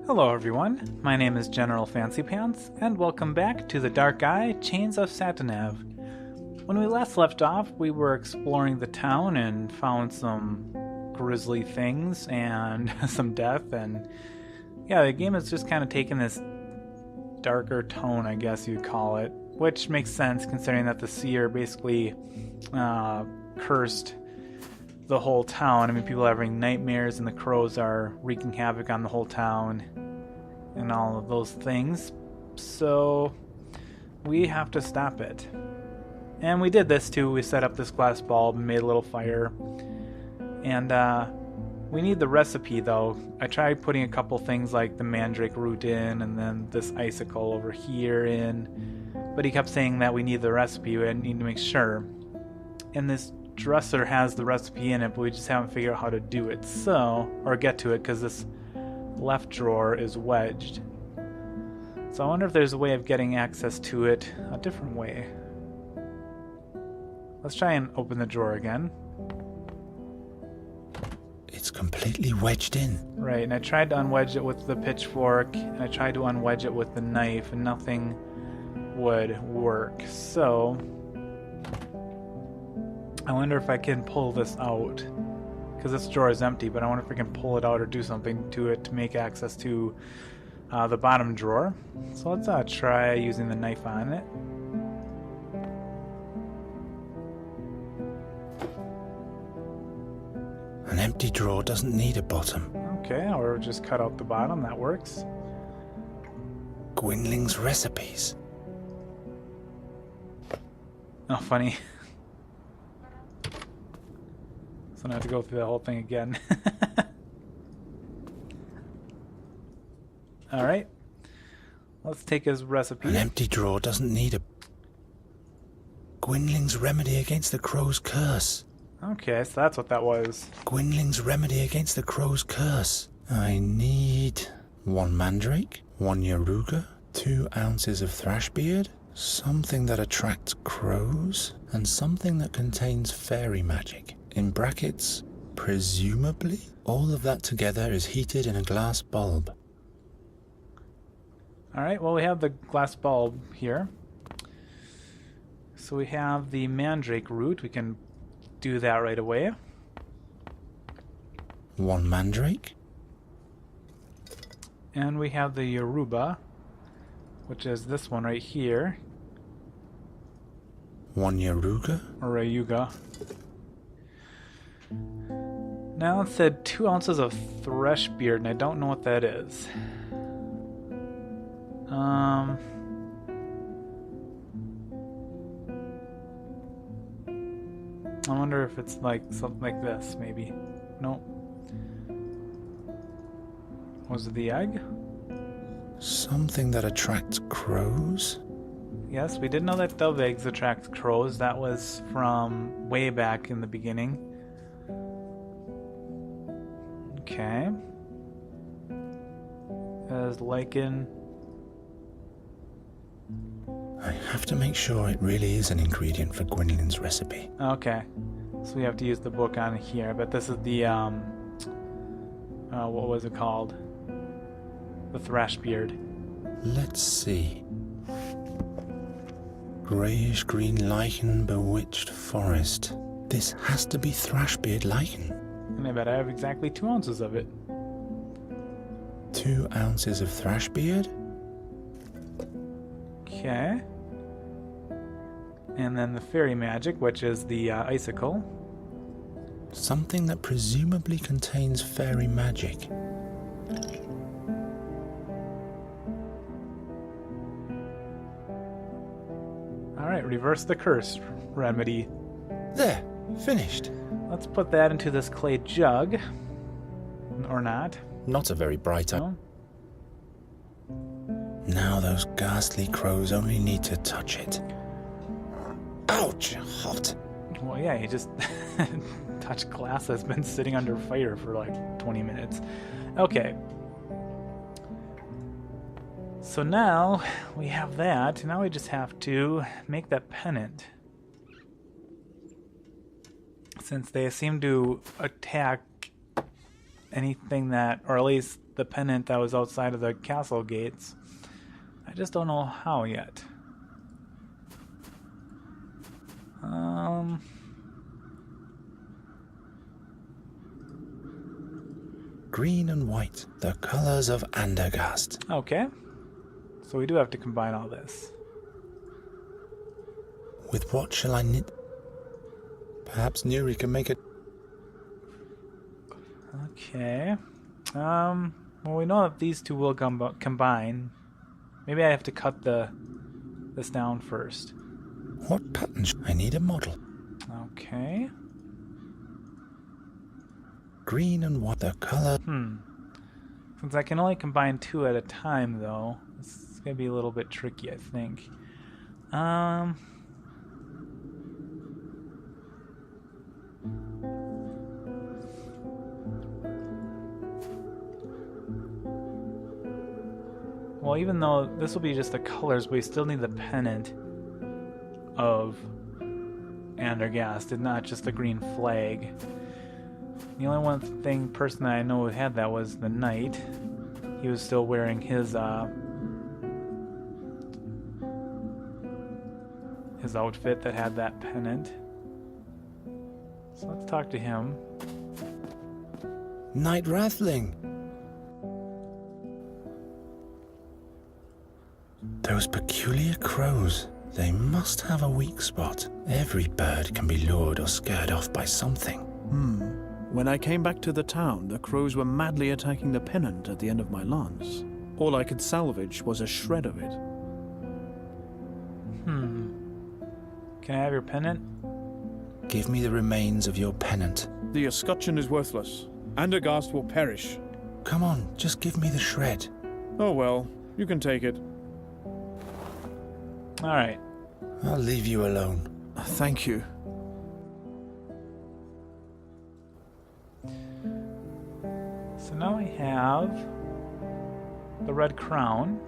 Hello everyone, my name is General Fancy Pants, and welcome back to the Dark Eye Chains of Satinav. When we last left off, we were exploring the town and found some grisly things and some death, and yeah, the game has just kind of taken this darker tone, I guess you'd call it, which makes sense considering that the seer basically cursed the whole town. I mean, people are having nightmares and the crows are wreaking havoc on the whole town and all of those things. So we have to stop it. And we did this too. We set up this glass bulb and made a little fire. And we need the recipe though. I tried putting a couple things like the mandrake root in and then this icicle over here in. But he kept saying that we need the recipe. We need to make sure. And this dresser has the recipe in it, but we just haven't figured out how to do it, or get to it, because this left drawer is wedged. So I wonder if there's a way of getting access to it a different way. Let's try and open the drawer again. It's completely wedged in. Right, and I tried to unwedge it with the pitchfork, and I tried to unwedge it with the knife, and nothing would work. So I wonder if I can pull this out, because this drawer is empty, but I wonder if I can pull it out or do something to it to make access to the bottom drawer. So let's try using the knife on it. An empty drawer doesn't need a bottom. Okay, or just cut out the bottom, that works. Gwynling's recipes. Oh, funny. So I have to go through the whole thing again. Alright. Let's take his recipe. An empty drawer doesn't need a... Gwynling's remedy against the crow's curse. Okay, so that's what that was. Gwynling's remedy against the crow's curse. I need 1 mandrake, 1 yaruga, 2 ounces of thrashbeard, something that attracts crows, and something that contains fairy magic. In brackets, presumably, all of that together is heated in a glass bulb. Alright, well we have the glass bulb here. So we have the mandrake root. We can do that right away. 1 mandrake. And we have the yaruba, which is this one right here. 1 yaruga. Or rayuga. Now it said 2 ounces of thresh beard, and I don't know what that is. I wonder if it's like something like this, maybe. Nope. Was it the egg? Something that attracts crows? Yes, we did know that dove eggs attract crows. That was from way back in the beginning. Okay. As lichen. I have to make sure it really is an ingredient for Gwynling's recipe. Okay. So we have to use the book on here, but this is the, what was it called? The thrash beard. Let's see. Greyish-green lichen, bewitched forest. This has to be thrashbeard lichen. And I bet I have exactly 2 ounces of it. 2 ounces of thrashbeard. Okay. And then the fairy magic, which is the icicle. Something that presumably contains fairy magic. Alright, reverse the curse remedy. There, finished. Let's put that into this clay jug. Or not. Not a very bright eye. No? Now those ghastly crows only need to touch it. Ouch! Hot. Well, yeah, he just touched glass that's been sitting under fire for like 20 minutes. Okay. So now we have that. Now we just have to make that pennant. Since they seem to attack anything that, or at least the pennant that was outside of the castle gates. I just don't know how yet. Green and white, the colors of Andergast. Okay. So we do have to combine all this. With what shall I knit? Perhaps Nuri can make it. Okay. Well, we know that these two will combine. Maybe I have to cut this down first. What pattern? I need a model. Okay. Green and white, the color. Since I can only combine two at a time, though, it's gonna be a little bit tricky, I think. Well, even though this will be just the colors, we still need the pennant of Andergast, and not just the green flag. The only person that I know who had that was the knight. He was still wearing his outfit that had that pennant. So let's talk to him. Knight Rathling. Those peculiar crows. They must have a weak spot. Every bird can be lured or scared off by something. When I came back to the town, the crows were madly attacking the pennant at the end of my lance. All I could salvage was a shred of it. Can I have your pennant? Give me the remains of your pennant. The escutcheon is worthless. Andergast will perish. Come on, just give me the shred. Oh well, you can take it. Alright. I'll leave you alone. Thank you. So now we have the red crown.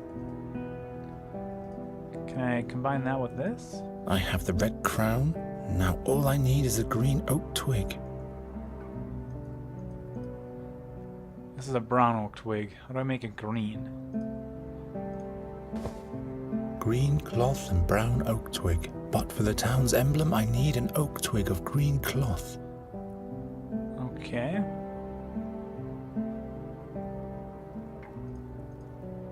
Can I combine that with this? I have the red crown. Now all I need is a green oak twig. This is a brown oak twig. How do I make it green? Green cloth and brown oak twig. But for the town's emblem, I need an oak twig of green cloth. Okay.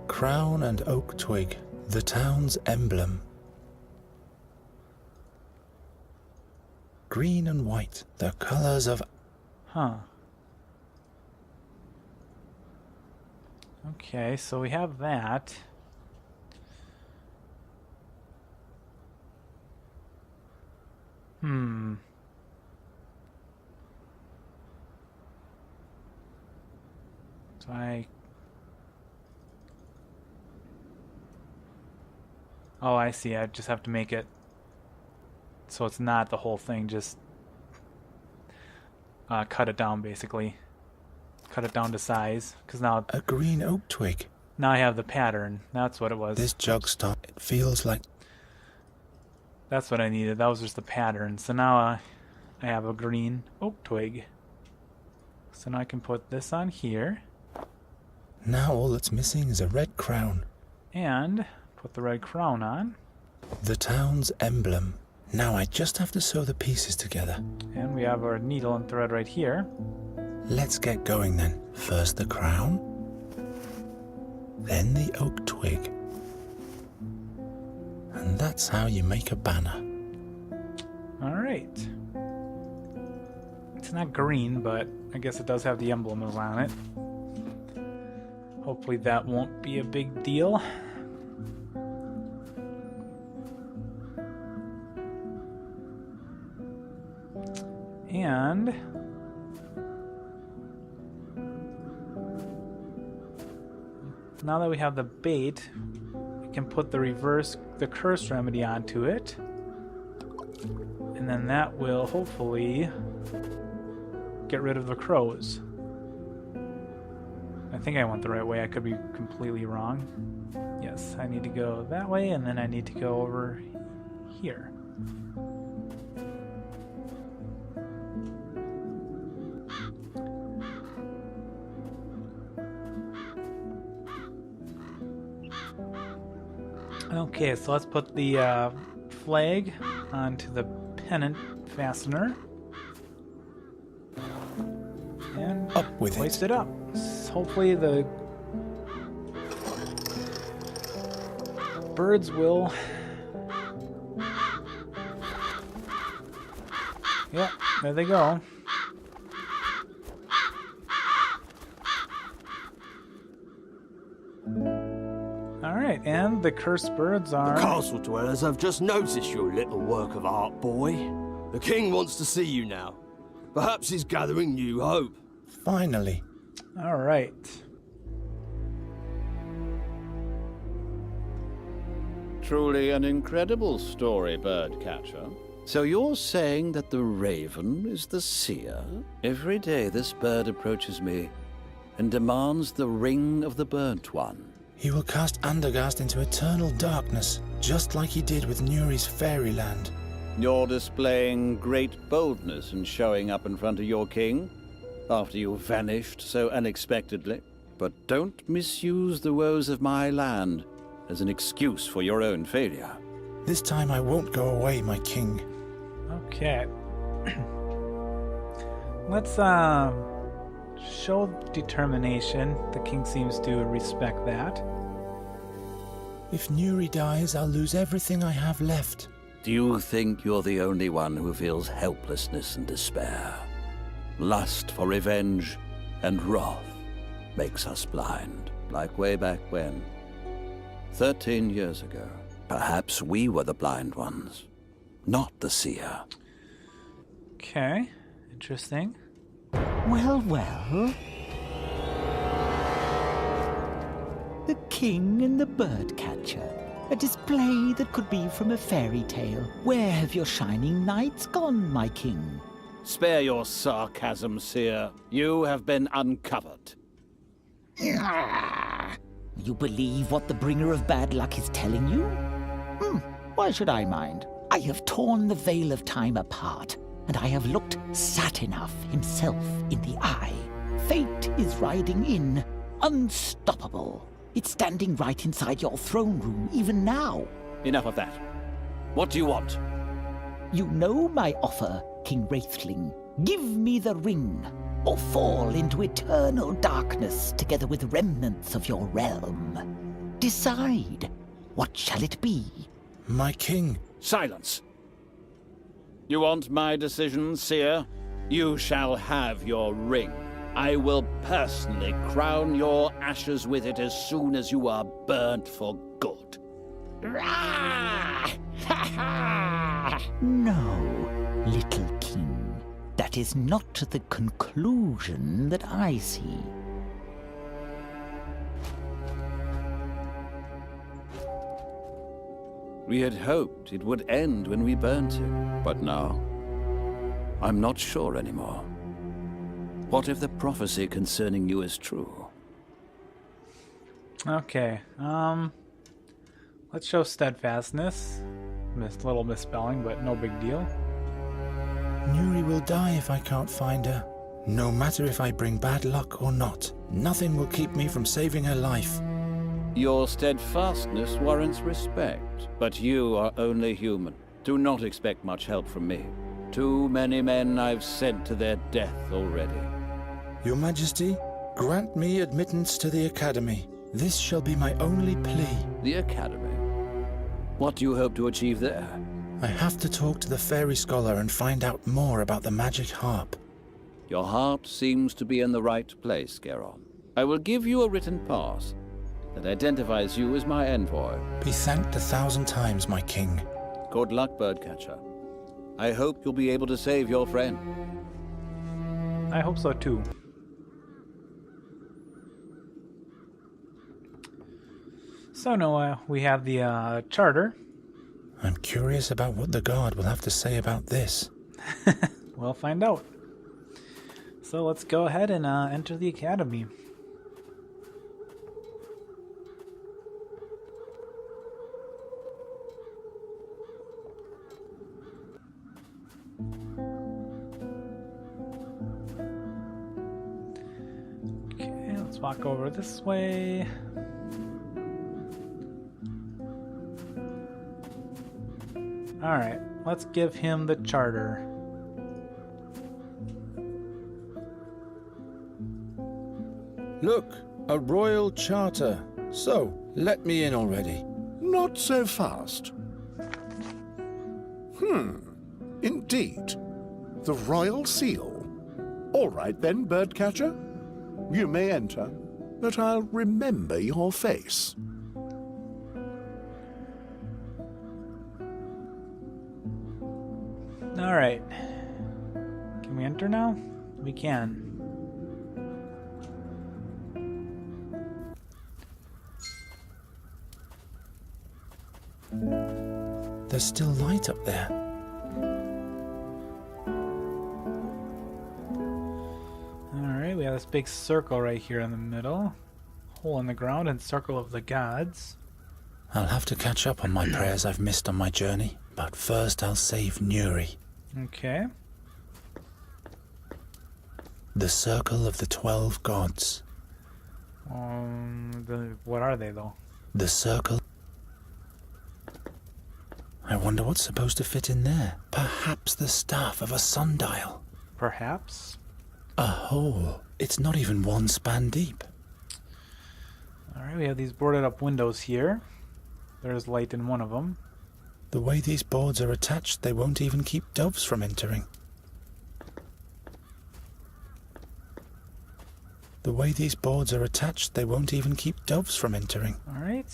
Crown and oak twig, the town's emblem. Green and white, the colors of... Huh. Okay, so we have that. So Oh, I see. I just have to make it so it's not the whole thing, just cut it down, basically. Cut it down to size, because now... A green oak twig. Now I have the pattern. That's what it was. This jug stop, it feels like... That's what I needed. That was just the pattern. So now I have a green oak twig. So now I can put this on here. Now all that's missing is a red crown. And put the red crown on. The town's emblem. Now I just have to sew the pieces together. And we have our needle and thread right here. Let's get going then. First the crown, then the oak twig. And that's how you make a banner. Alright. It's not green, but I guess it does have the emblem on it. Hopefully that won't be a big deal. And now that we have the bait, we can put the curse remedy onto it. And then that will hopefully get rid of the crows. I think I went the right way. I could be completely wrong. Yes, I need to go that way, and then I need to go over here. Okay, so let's put the flag onto the pennant fastener. And Up with hoist it. it up. Hopefully the birds will... Yep, there they go. Alright, and the cursed birds are... The castle dwellers have just noticed your little work of art, boy. The king wants to see you now. Perhaps he's gathering new hope. Finally. Alright. Truly an incredible story, Birdcatcher. So you're saying that the raven is the seer? Every day this bird approaches me and demands the ring of the burnt one. He will cast Andergast into eternal darkness, just like he did with Nuri's fairyland. You're displaying great boldness in showing up in front of your king after you vanished so unexpectedly. But don't misuse the woes of my land as an excuse for your own failure. This time I won't go away, my king. Okay. Let's show determination. The king seems to respect that. If Nuri dies, I'll lose everything I have left. Do you think you're the only one who feels helplessness and despair? Lust for revenge and wrath makes us blind, like way back when. 13 years ago. Perhaps we were the blind ones, not the seer. Okay, interesting. Well, well. The King and the Birdcatcher. A display that could be from a fairy tale. Where have your shining knights gone, my king? Spare your sarcasm, seer. You have been uncovered. You believe what the bringer of bad luck is telling you? Why should I mind? I have torn the veil of time apart, and I have looked Satinav himself in the eye. Fate is riding in, unstoppable. It's standing right inside your throne room, even now. Enough of that. What do you want? You know my offer, King Wraithling. Give me the ring, or fall into eternal darkness together with remnants of your realm. Decide. What shall it be? My king. Silence. You want my decision, seer? You shall have your ring. I will personally crown your ashes with it as soon as you are burnt for good. No, little king. That is not the conclusion that I see. We had hoped it would end when we burnt him, but now, I'm not sure anymore. What if the prophecy concerning you is true? Okay, let's show steadfastness. Little misspelling, but no big deal. Nuri will die if I can't find her. No matter if I bring bad luck or not, nothing will keep me from saving her life. Your steadfastness warrants respect, but you are only human. Do not expect much help from me. Too many men I've sent to their death already. Your Majesty, grant me admittance to the Academy. This shall be my only plea. The Academy? What do you hope to achieve there? I have to talk to the fairy scholar and find out more about the magic harp. Your heart seems to be in the right place, Geron. I will give you a written pass that identifies you as my envoy. Be thanked 1,000 times, my king. Good luck, Birdcatcher. I hope you'll be able to save your friend. I hope so too. So Noah, we have the charter. I'm curious about what the guard will have to say about this. We'll find out. So let's go ahead and enter the academy. Okay, let's walk over this way. Alright, let's give him the charter. Look, a royal charter. So, let me in already. Not so fast. Indeed. The royal seal. All right then, birdcatcher. You may enter, but I'll remember your face. Alright. Can we enter now? We can. There's still light up there. Alright, we have this big circle right here in the middle. Hole in the ground and circle of the gods. I'll have to catch up on my prayers I've missed on my journey, but first I'll save Nuri. Okay. The Circle of the 12 Gods. What are they though? The Circle... I wonder what's supposed to fit in there. Perhaps the staff of a sundial. Perhaps. A hole. It's not even one span deep. Alright, we have these boarded up windows here. There's light in one of them. The way these boards are attached, they won't even keep doves from entering. The way these boards are attached, they won't even keep doves from entering. Alright.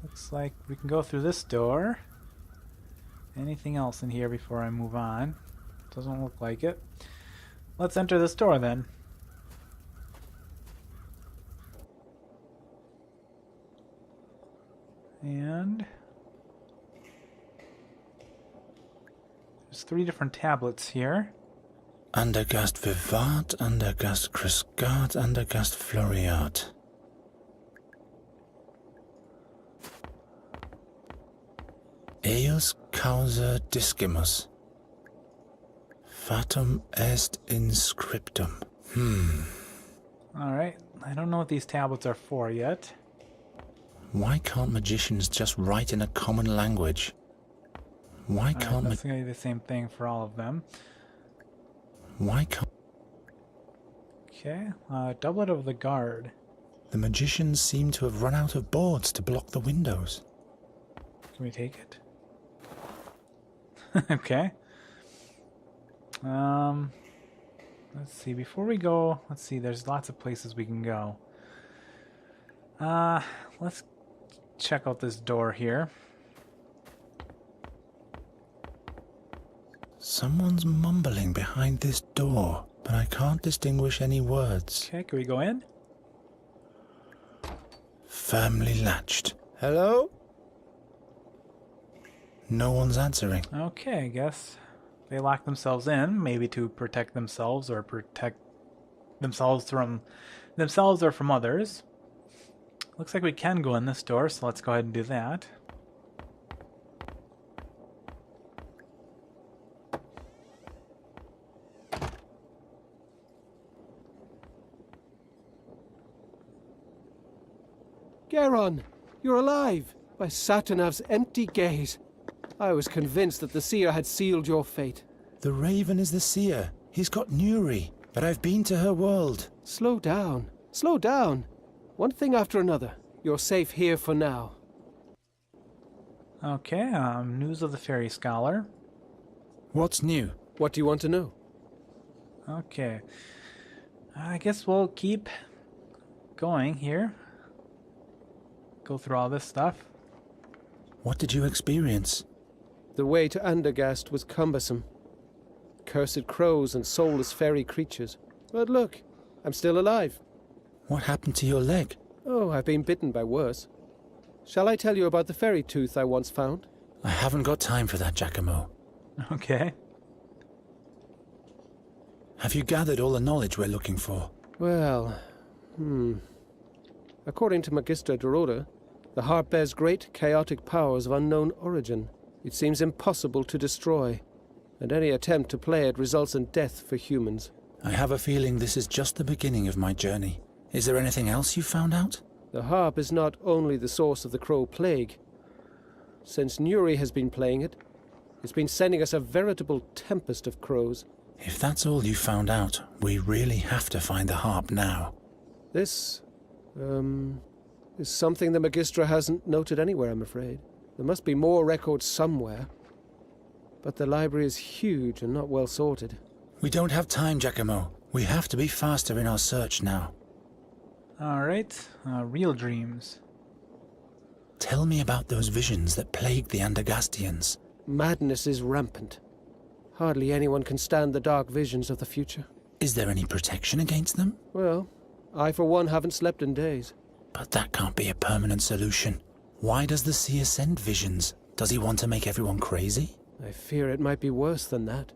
Looks like we can go through this door. Anything else in here before I move on? Doesn't look like it. Let's enter this door then. And there's 3 different tablets here. Andergast Vivat, Andergast Criscat, Andergast Floriat. Eius causa discimus. Fatum est in scriptum. Alright, I don't know what these tablets are for yet. Why can't magicians just write in a common language? Why Alright, can't that's going to be the same thing for all of them. Why can't... Okay, doublet of the guard. The magicians seem to have run out of boards to block the windows. Can we take it? Okay. Let's see, before we go, let's see, there's lots of places we can go. Let's check out this door here. Someone's mumbling behind this door, but I can't distinguish any words. Okay, can we go in? Firmly latched. Hello? No one's answering. Okay, I guess they lock themselves in, maybe to protect themselves or protect themselves from themselves or from others. Looks like we can go in this door, so let's go ahead and do that. Garon, you're alive! By Satinav's empty gaze. I was convinced that the seer had sealed your fate. The raven is the seer. He's got Nuri, but I've been to her world. Slow down. Slow down. One thing after another. You're safe here for now. Okay, news of the fairy scholar. What's new? What do you want to know? Okay. I guess we'll keep going here. Go through all this stuff. What did you experience? The way to Andergast was cumbersome. Cursed crows and soulless fairy creatures. But look, I'm still alive. What happened to your leg? Oh, I've been bitten by worse. Shall I tell you about the fairy tooth I once found? I haven't got time for that, Giacomo. Okay. Have you gathered all the knowledge we're looking for? Well, According to Magistra Doroda, the harp bears great chaotic powers of unknown origin. It seems impossible to destroy, and any attempt to play it results in death for humans. I have a feeling this is just the beginning of my journey. Is there anything else you found out? The harp is not only the source of the Crow Plague. Since Nuri has been playing it, It's been sending us a veritable tempest of crows. If that's all you found out, we really have to find the harp now. This, is something the Magistra hasn't noted anywhere, I'm afraid. There must be more records somewhere. But the library is huge and not well sorted. We don't have time, Giacomo. We have to be faster in our search now. Alright, real dreams. Tell me about those visions that plagued the Andergastians. Madness is rampant. Hardly anyone can stand the dark visions of the future. Is there any protection against them? Well, I for one haven't slept in days. But that can't be a permanent solution. Why does the seer send visions? Does he want to make everyone crazy? I fear it might be worse than that.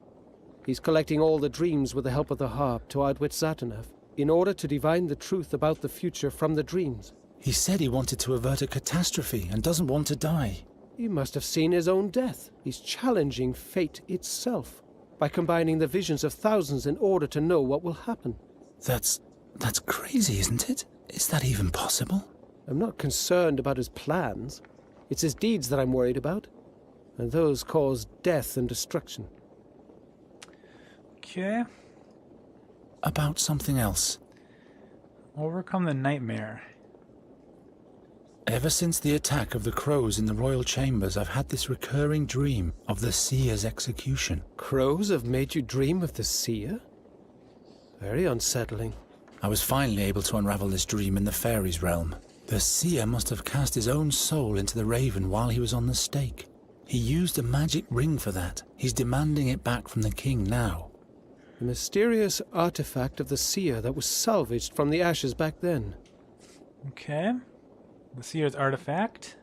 He's collecting all the dreams with the help of the harp to outwit Satinav, in order to divine the truth about the future from the dreams. He said he wanted to avert a catastrophe and doesn't want to die. He must have seen his own death. He's challenging fate itself by combining the visions of thousands in order to know what will happen. That's crazy, isn't it? Is that even possible? I'm not concerned about his plans. It's his deeds that I'm worried about. And those cause death and destruction. Okay. About something else. Overcome the nightmare. Ever since the attack of the crows in the royal chambers, I've had this recurring dream of the seer's execution. Crows have made you dream of the seer? Very unsettling. I was finally able to unravel this dream in the fairies' realm. The seer must have cast his own soul into the raven while he was on the stake. He used a magic ring for that. He's demanding it back from the king now. The mysterious artifact of the seer that was salvaged from the ashes back then. Okay. The seer's artifact.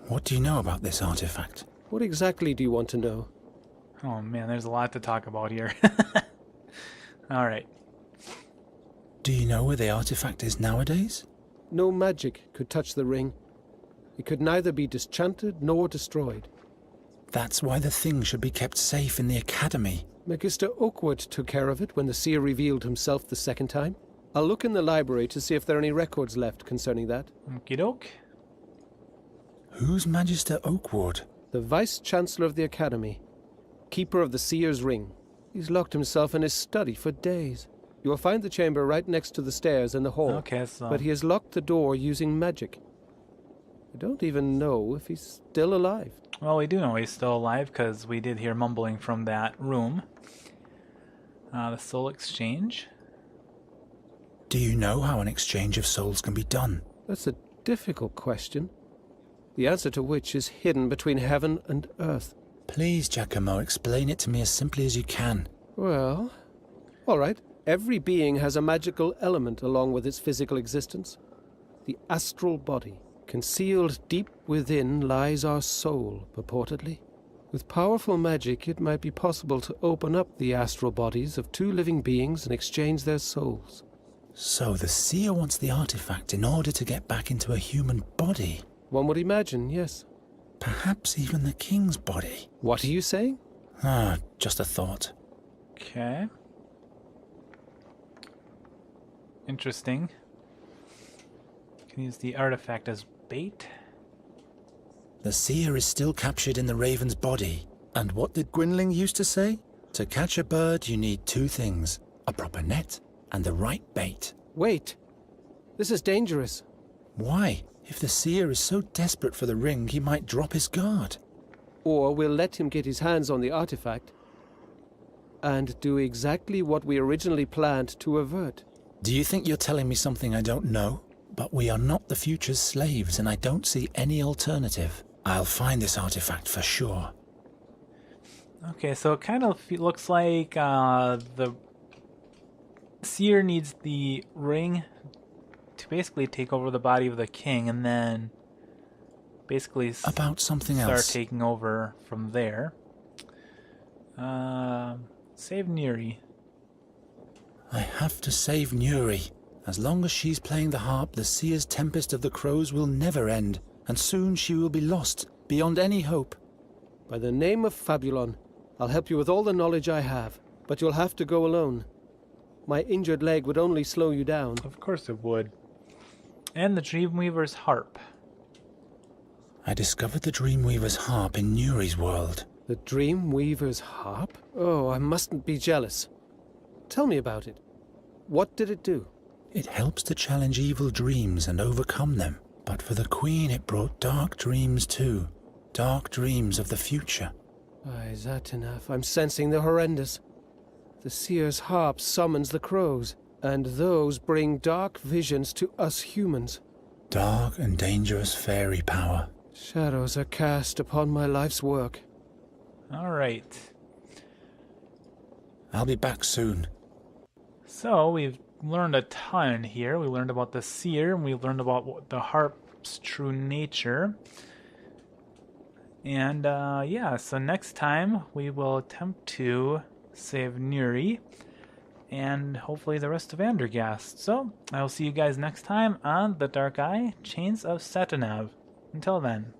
What do you know about this artifact? What exactly do you want to know? Oh man, there's a lot to talk about here. Alright. Do you know where the artifact is nowadays? No magic could touch the ring. It could neither be disenchanted nor destroyed. That's why the thing should be kept safe in the academy. Magister Oakwood took care of it when the seer revealed himself the second time. I'll look in the library to see if there are any records left concerning that. Okie doke. Who's Magister Oakwood? The Vice-Chancellor of the Academy. Keeper of the Seer's Ring. He's locked himself in his study for days. You will find the chamber right next to the stairs in the hall. Okay, so... But he has locked the door using magic. I don't even know if he's still alive. Well, we do know he's still alive because we did hear mumbling from that room. The soul exchange. Do you know how an exchange of souls can be done? That's a difficult question. The answer to which is hidden between heaven and earth. Please, Giacomo, explain it to me as simply as you can. Well, all right. Every being has a magical element along with its physical existence. The astral body. Concealed deep within lies our soul, purportedly. With powerful magic, it might be possible to open up the astral bodies of two living beings and exchange their souls. So the seer wants the artifact in order to get back into a human body? One would imagine, yes. Perhaps even the king's body? What are you saying? Just a thought. Okay. Interesting. Can use the artifact as bait. The seer is still captured in the raven's body. And what did Gwynling used to say? To catch a bird, you need two things. A proper net and the right bait. Wait. This is dangerous. Why? If the seer is so desperate for the ring, he might drop his guard. Or we'll let him get his hands on the artifact and do exactly what we originally planned to avert. Do you think you're telling me something I don't know? But we are not the future's slaves, and I don't see any alternative. I'll find this artifact for sure. Okay, so it kind of looks like the seer needs the ring to basically take over the body of the king, and then basically about something start else. Taking over from there. Save Neri. I have to save Nuri. As long as she's playing the harp, the seer's tempest of the crows will never end, and soon she will be lost, beyond any hope. By the name of Fabulon, I'll help you with all the knowledge I have, but you'll have to go alone. My injured leg would only slow you down. Of course it would. And the Dreamweaver's harp. I discovered the Dreamweaver's harp in Nuri's world. The Dreamweaver's harp? Oh, I mustn't be jealous. Tell me about it. What did it do? It helps to challenge evil dreams and overcome them. But for the Queen, it brought dark dreams too. Dark dreams of the future. By Satinav, I'm sensing the horrendous. The seer's harp summons the crows, and those bring dark visions to us humans. Dark and dangerous fairy power. Shadows are cast upon my life's work. All right. I'll be back soon. So we've learned a ton here. We learned about the seer, and we learned about the harp's true nature. And yeah, so next time we will attempt to save Nuri and hopefully the rest of Andergast. So I will see you guys next time on The Dark Eye, Chains of Satinav. Until then.